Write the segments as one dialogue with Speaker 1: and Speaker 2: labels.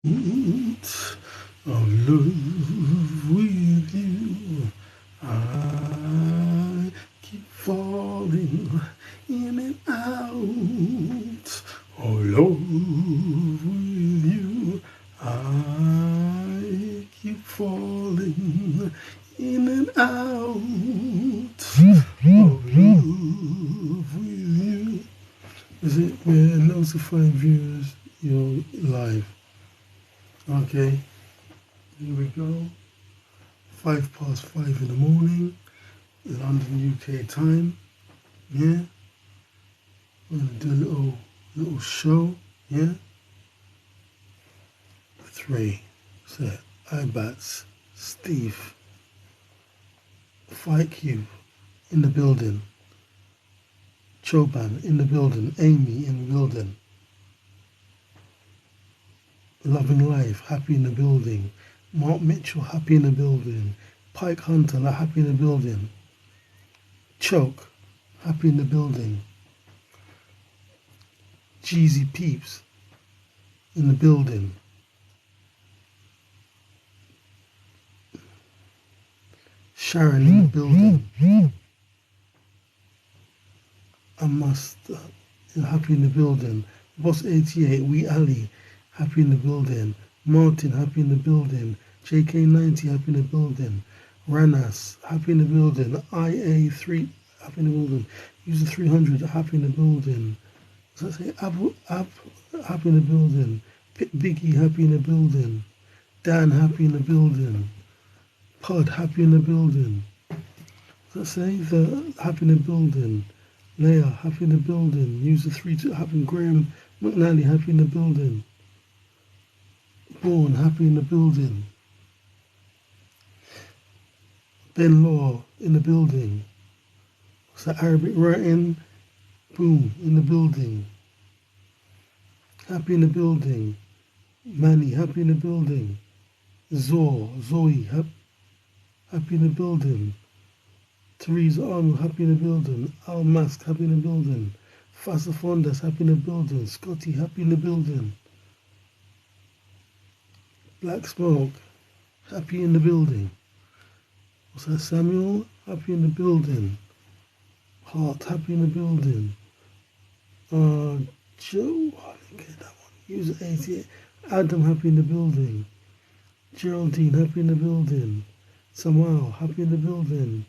Speaker 1: Of love with you, I keep falling in and out. Oh, love with you, I keep falling in and out. Oh, love with you. Is it? We're notifying viewers you're live. Okay, here we go. 5 past 5 in the morning, London, UK time. Yeah, we're gonna do a little show. Yeah, 3. So, Ibats, Steve, Fight Cube in the building, Choban in the building, Amy in the building, Loving Life, happy in the building, Mark Mitchell, happy in the building, Pike Hunter, happy in the building, Choke, happy in the building, Jeezy Peeps in the building, Sharon in the building, I must happy in the building, Boss 88, We Ali, happy in the building, Martin, happy in the building, JK90, happy in the building, Ranas, happy in the building, IA3, happy in the building, User 300, happy in the building, does that say Ab, happy in the building, Pit Biggie, happy in the building, Dan, happy in the building, Pod, happy in the building, does that say the happy in the building, Leia, happy in the building, User 32, happy, Graham McNally, happy in the building, Born, happy in the building, Ben Law in the building, what's that, Arabic writing, Boom in the building, happy in the building, Manny, happy in the building, Zoe, happy in the building, Teresa Arnold, happy in the building, Al Mask, happy in the building, Fasa Fondas, happy in the building, Scotty, happy in the building, Black Smoke, happy in the building, what's that, Samuel, happy in the building, Hart, happy in the building, Joe, I didn't get that one, User 88, Adam, happy in the building, Geraldine, happy in the building, Samuel, happy in the building,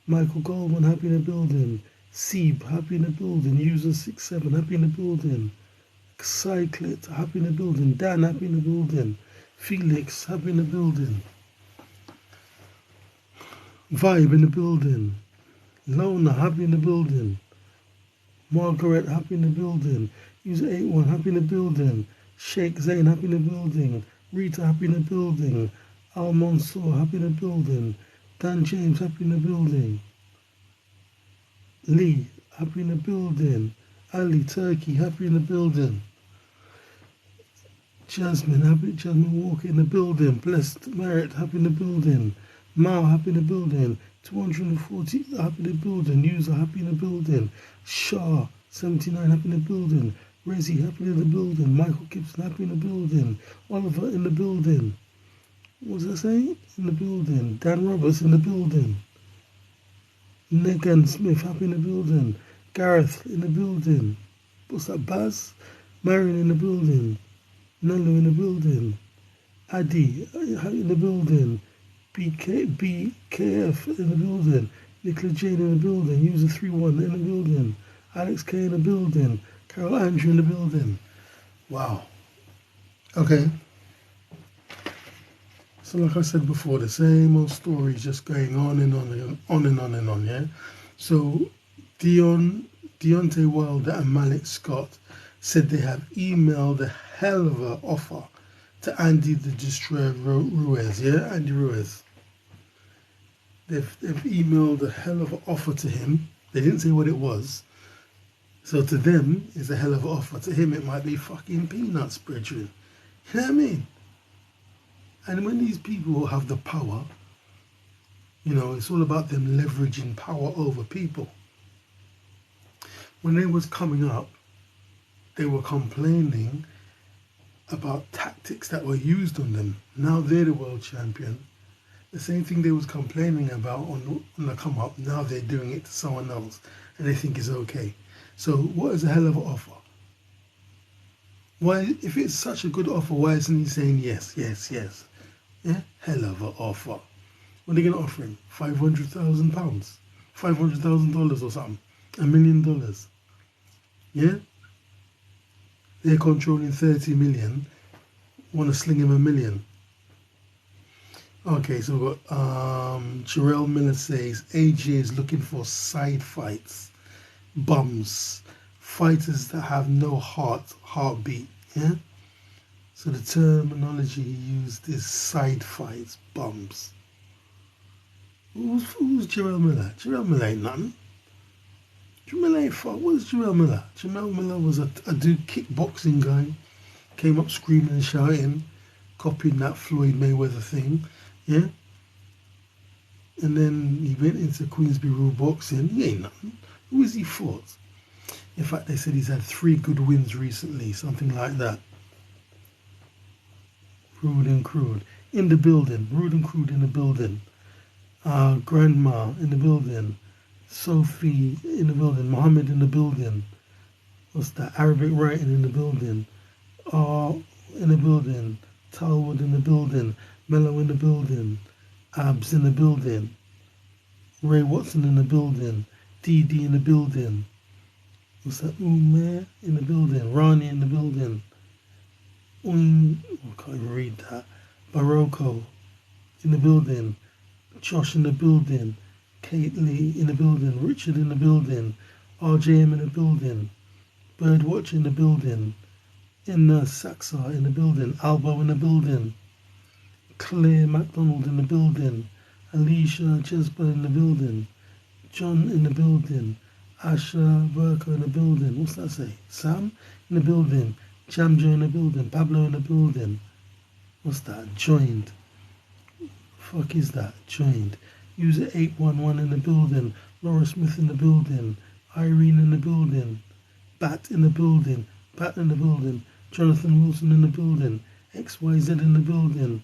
Speaker 1: Michael Goldman, happy in the building, Seeb, happy in the building, User 67, happy in the building, Cyclet, happy in the building, Dan, happy in the building, Felix, happy in the building, Vibe in the building, Lona, happy in the building, Margaret, happy in the building, User 81, happy in the building, Sheikh Zain, happy in the building, Rita, happy in the building, Al Mansour, happy in the building, Dan James, happy in the building, Lee, happy in the building, Ali, Turkey, happy in the building, Jasmine Walker in the building, Blessed Merit, happy in the building, Mao, happy in the building, 240, happy in the building, User, happy in the building, Shah, 79, happy in the building, Rezi, happy in the building, Michael Gibson, happy in the building, Oliver in the building, what was I saying? In the building, Dan Roberts in the building, Megan Smith, happy in the building, Gareth in the building, what's that, Baz? Marion in the building, Nulu in the building, Adi in the building, BKF in the building, Nicola Jane in the building, User 31 in the building, Alex K in the building, Carol Andrew in the building. Wow. Okay. So like I said before, the same old stories just going on and on and on and on and on, yeah? So Deontay Wilder and Malik Scott said they have emailed a hell of an offer to Andy the Destroyer Ruiz, yeah? Andy Ruiz. They've emailed a hell of an offer to him. They didn't say what it was. So to them, it's a hell of an offer. To him, it might be fucking peanuts, brethren. You know what I mean? And when these people have the power, you know, it's all about them leveraging power over people. When they was coming up, they were complaining about tactics that were used on them. Now they're the world champion. The same thing they was complaining about on the come up, now they're doing it to someone else and they think it's okay. So what is a hell of an offer? Why, if it's such a good offer, why isn't he saying yes, yes, yes? Yeah, hell of an offer. What are they gonna offer him? £500,000, $500,000 or something, $1 million. Yeah, they're controlling 30 million. Want to sling him 1 million. Okay, so we've got Jarrell Miller says AJ is looking for side fights, bums, fighters that have no heartbeat. Yeah. So the terminology he used is side fights, bums. Who's Jarrell Miller? Jarrell Miller ain't nothing. Jarrell Miller ain't far. What is Jarrell Miller? Jarrell Miller was a dude kickboxing guy. Came up screaming and shouting, copying that Floyd Mayweather thing. Yeah. And then he went into Queensberry Rule Boxing. He ain't nothing. Who has he fought? In fact, they said he's had 3 good wins recently, something like that. Rude and Crude in the building. Rude and Crude in the building. Grandma in the building. Sophie in the building. Mohammed in the building. What's that? Arabic writing in the building. In the building. Talwood in the building. Mello in the building. Abs in the building. Ray Watson in the building. DD in the building. What's that? Umar in the building. Rani in the building. I can't even read that. Barocco in the building. Josh in the building. Kate Lee in the building. Richard in the building. RJM in the building. Birdwatch in the building. Inna Saxa in the building. Albo in the building. Claire MacDonald in the building. Alicia Jesper in the building. John in the building. Asha Burko in the building. What's that say? Sam in the building. Jamjo in the building. Pablo in the building. What's that? Joined. Fuck is that? Joined. User 811 in the building. Laura Smith in the building. Irene in the building. Bat in the building. Pat in the building. Jonathan Wilson in the building. XYZ in the building.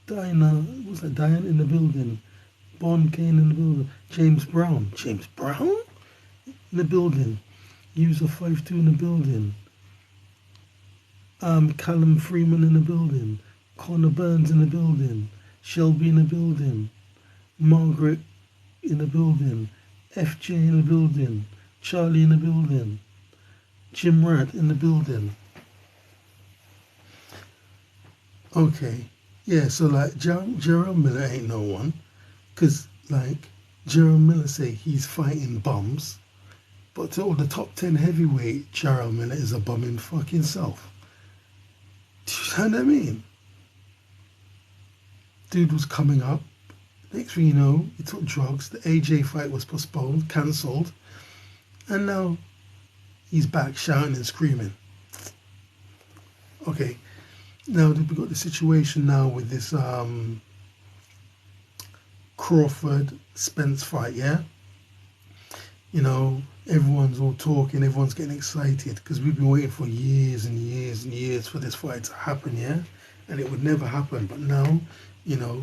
Speaker 1: Dinah, what's that? Diane in the building. Bon Kane in the building. James Brown. James Brown? In the building. User 52 in the building. Callum Freeman in the building. Connor Burns in the building. Shelby in the building. Margaret in the building. FJ in the building. Charlie in the building. Jim Rat in the building. Okay. Yeah, so like Gerald Miller ain't no one. Because like Gerald Miller say he's fighting bums. But to all the top 10 heavyweight, Gerald Miller is a bum in fucking self. Do you know what I mean? Dude was coming up. Next thing you know, he took drugs. The AJ fight was postponed, cancelled. And now he's back shouting and screaming. Okay. Now we've got the situation now with this Crawford Spence fight, yeah? You know, everyone's all talking, everyone's getting excited because we've been waiting for years and years and years for this fight to happen, yeah? And it would never happen. But now, you know,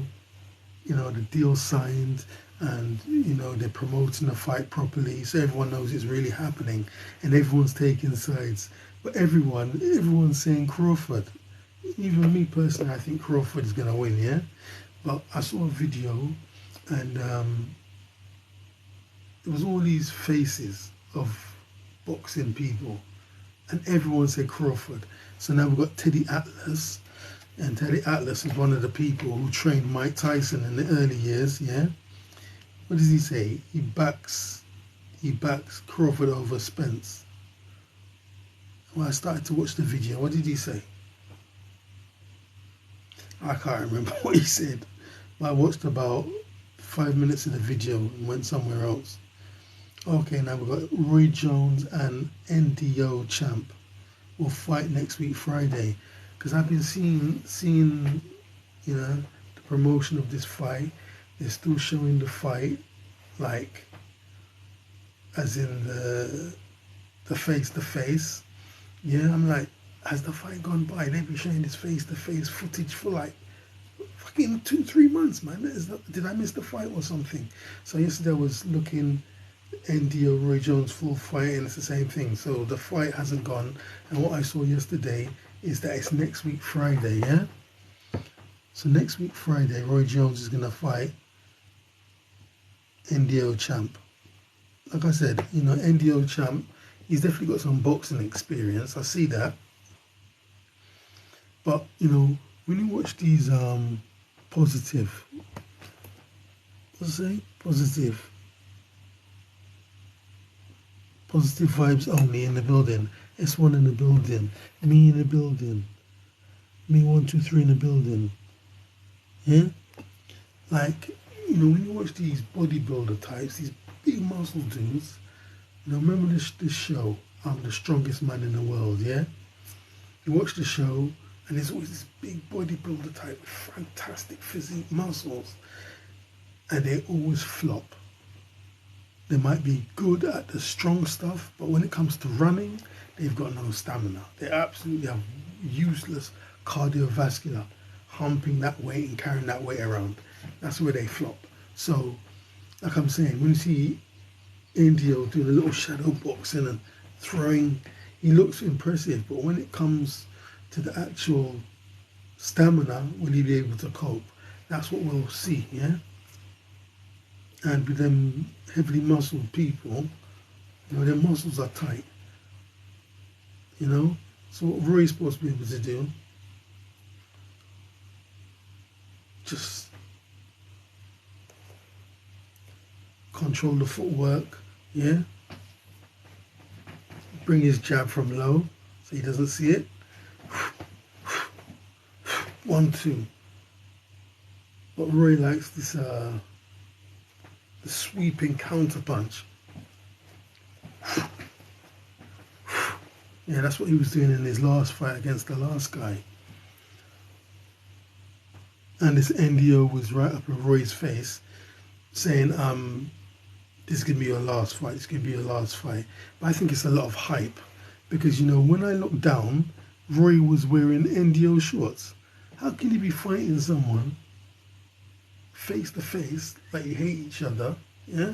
Speaker 1: the deal's signed and, you know, they're promoting the fight properly so everyone knows it's really happening and everyone's taking sides. But everyone's saying Crawford. Even me personally, I think Crawford is going to win, yeah? But I saw a video and there was all these faces of boxing people and everyone said Crawford. So now we've got Teddy Atlas, and Teddy Atlas is one of the people who trained Mike Tyson in the early years, yeah? What does he say? He backs Crawford over Spence. Well, I started to watch the video. What did he say? I can't remember what he said. But I watched about 5 minutes of the video and went somewhere else. Okay, now we've got Roy Jones and NDO champ will fight next week Friday. Because I've been seeing, you know, the promotion of this fight. They're still showing the fight, like, as in the face-to-face. Yeah, I'm like, As the fight gone by, they've been showing this face-to-face footage for like fucking 2, 3 months, man. Did I miss the fight or something? So yesterday I was looking NDO Roy Jones full fight, and it's the same thing. So the fight hasn't gone, and what I saw yesterday is that it's next week Friday, yeah. So next week Friday, Roy Jones is gonna fight NDO champ. Like I said, you know, NDO champ, he's definitely got some boxing experience. I see that, but you know, when you watch these positive, let's say positive vibes only in the building. S1 in the building. Me in the building. Me 1, 2, 3 in the building. Yeah? Like, you know, when you watch these bodybuilder types, these big muscle dudes, you know, remember this show, I'm the strongest man in the world, yeah? You watch the show, and there's always this big bodybuilder type with fantastic physique muscles, and they always flop. They might be good at the strong stuff, but when it comes to running, they've got no stamina. They absolutely have useless cardiovascular, humping that weight and carrying that weight around. That's where they flop. So, like I'm saying, when you see Indio doing a little shadow boxing and throwing, he looks impressive, but when it comes to the actual stamina, will he be able to cope? That's what we'll see, yeah? And with them heavily muscled people, you know, their muscles are tight, you know? So what Roy's supposed to be able to do, just control the footwork, yeah? Bring his jab from low so he doesn't see it. 1, 2. But Roy likes this the sweeping counter punch. Yeah, that's what he was doing in his last fight against the last guy. And this NDO was right up in Roy's face saying, this is going to be your last fight, this is going to be your last fight. But I think it's a lot of hype because, you know, when I looked down, Roy was wearing NDO shorts. How can you be fighting someone face to face, like you hate each other, yeah?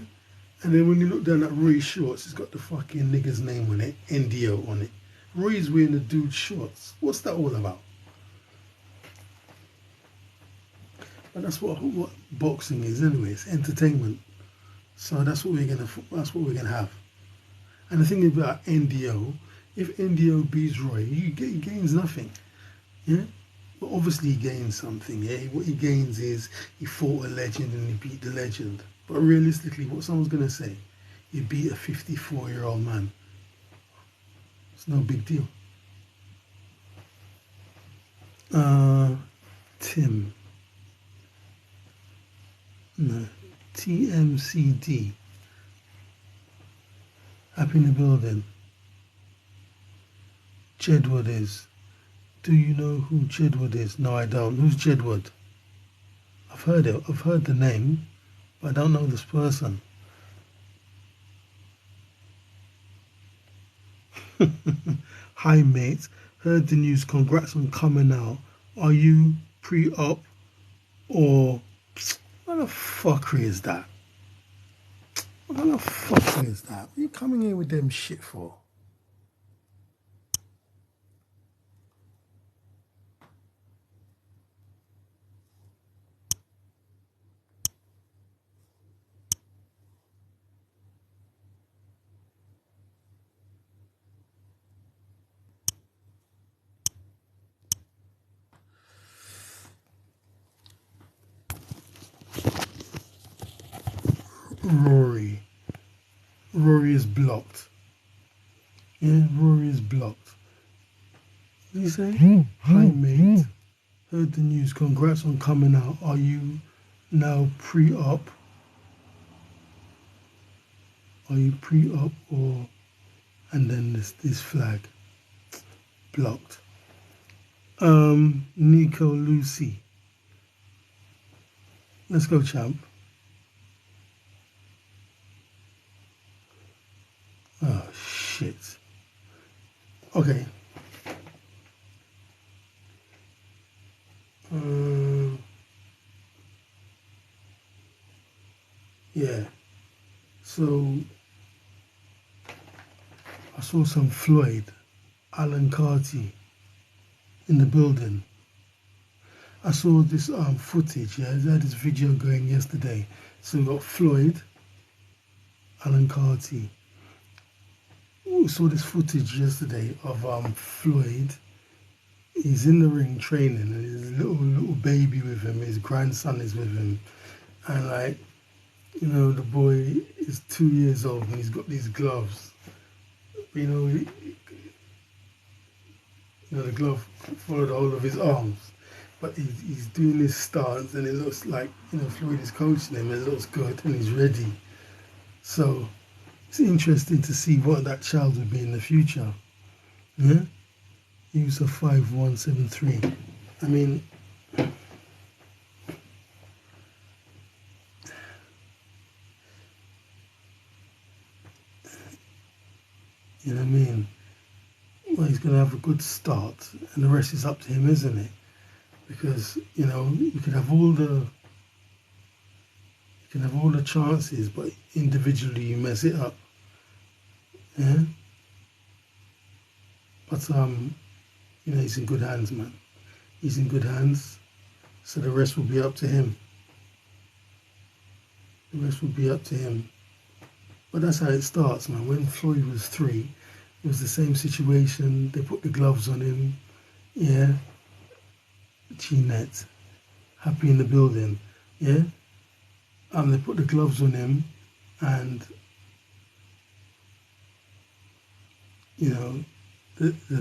Speaker 1: And then when you look down at Roy's shorts, it's got the fucking nigger's name on it, NDO on it. Roy's wearing the dude's shorts. What's that all about? But that's what boxing is anyway. It's entertainment. So that's what we're gonna have. And the thing about NDO, if NDO beats Roy, he gains nothing. Yeah? But obviously he gains something, yeah? What he gains is he fought a legend and he beat the legend. But realistically, what someone's gonna say, you beat a 54-year-old man. It's no big deal. Tim. No. TMCD. Happy in the building. Jedward is. Do you know who Jedward is? No, I don't. Who's Jedward? I've heard it. I've heard the name, but I don't know this person. Hi, mate. Heard the news. Congrats on coming out. Are you pre-op or what the fuckery is that? What kind of fuckery is that? What are you coming here with them shit for? Rory. Rory is blocked. Yeah, Rory is blocked. What did you say? Hi, mate. Heard the news. Congrats on coming out. Are you now pre-op? Are you pre-op or... And then this flag. Blocked. Nico Lucy. Let's go, champ. Oh, shit. Okay. Uh, yeah. So I saw some Floyd, Alan Carty in the building. I saw this footage. Yeah, they had this video going yesterday. So we got Floyd, Alan Carty. We saw this footage yesterday of Floyd. He's in the ring training, and his little baby with him. His grandson is with him, and like, you know, the boy is 2 years old and he's got these gloves. You know, the glove followed the whole of his arms, but he's doing this stance, and it looks like, Floyd is coaching him. It looks good, and he's ready. So it's interesting to see what that child will be in the future. Yeah, user 5173. I mean, you know what I mean? Well, he's going to have a good start, and the rest is up to him, isn't it? Because you can have all the chances, but individually you mess it up. Yeah. But he's in good hands, man. He's in good hands. So the rest will be up to him. The rest will be up to him. But that's how it starts, man. When Floyd was 3, it was the same situation. They put the gloves on him. Yeah. G-Net. Happy in the building. Yeah. They put the gloves on him, and the